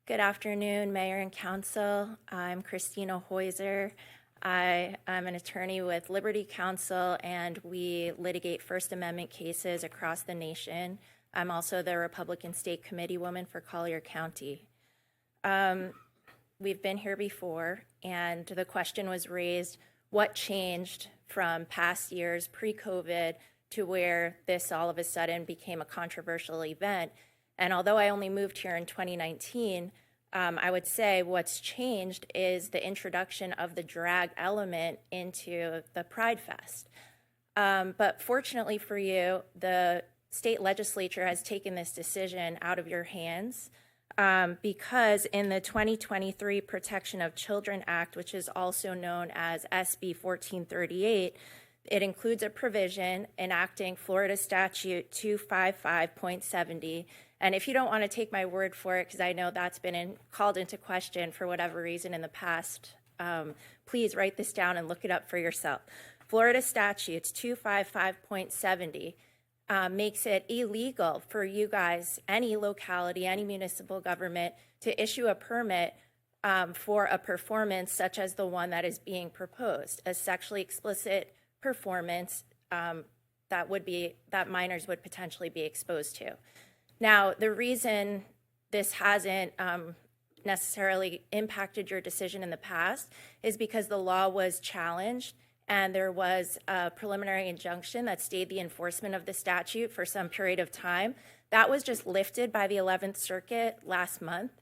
Good afternoon, Mayor and Council. I'm Christina Heuser. I'm an attorney with Liberty Counsel, and we litigate First Amendment cases across the nation. I'm also the Republican State Committee woman for Collier County. We've been here before, and the question was raised, what changed from past years pre-COVID to where this all of a sudden became a controversial event? And although I only moved here in 2019, I would say what's changed is the introduction of the drag element into the Pride Fest. But fortunately for you, the state legislature has taken this decision out of your hands because in the 2023 Protection of Children Act, which is also known as SB 1438, it includes a provision enacting Florida Statute 255.70. And if you don't want to take my word for it, because I know that's been called into question for whatever reason in the past, please write this down and look it up for yourself. Florida Statutes 255.70 makes it illegal for you guys, any locality, any municipal government, to issue a permit for a performance such as the one that is being proposed, a sexually explicit performance that minors would potentially be exposed to. Now, the reason this hasn't necessarily impacted your decision in the past is because the law was challenged and there was a preliminary injunction that stayed the enforcement of the statute for some period of time. That was just lifted by the 11th Circuit last month.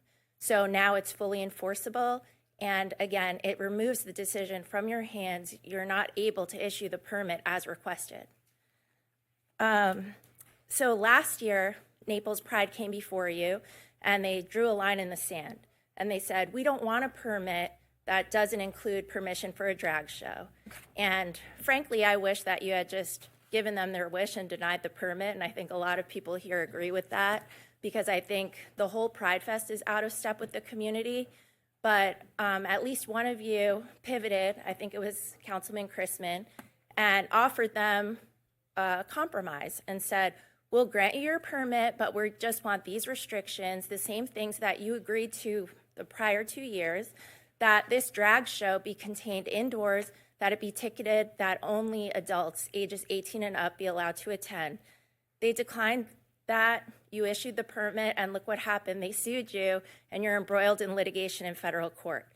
So now it's fully enforceable. And again, it removes the decision from your hands. You're not able to issue the permit as requested. So last year, Naples Pride came before you and they drew a line in the sand. And they said, we don't want a permit that doesn't include permission for a drag show. And frankly, I wish that you had just given them their wish and denied the permit. And I think a lot of people here agree with that because I think the whole Pride Fest is out of step with the community. But at least one of you pivoted, I think it was Councilman Chrisman, and offered them a compromise and said, we'll grant you your permit, but we just want these restrictions, the same things that you agreed to the prior 2 years, that this drag show be contained indoors, that it be ticketed, that only adults ages 18 and up be allowed to attend. They declined that. You issued the permit, and look what happened. They sued you, and you're embroiled in litigation in federal court.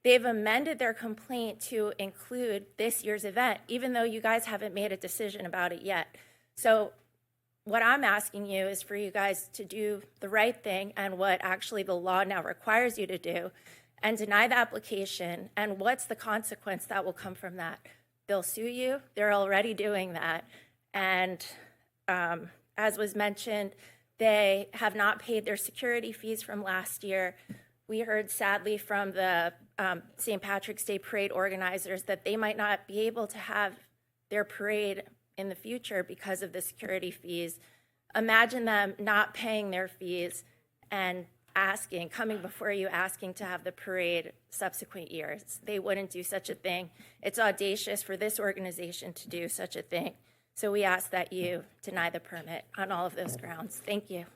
They've amended their complaint to include this year's event, even though you guys haven't made a decision about it yet. So what I'm asking you is for you guys to do the right thing and what actually the law now requires you to do and deny the application. And what's the consequence that will come from that? They'll sue you. They're already doing that. And as was mentioned, they have not paid their security fees from last year. We heard sadly from the St. Patrick's Day parade organizers that they might not be able to have their parade in the future because of the security fees. Imagine them not paying their fees and coming before you asking to have the parade subsequent years. They wouldn't do such a thing. It's audacious for this organization to do such a thing. So we ask that you deny the permit on all of those grounds. Thank you.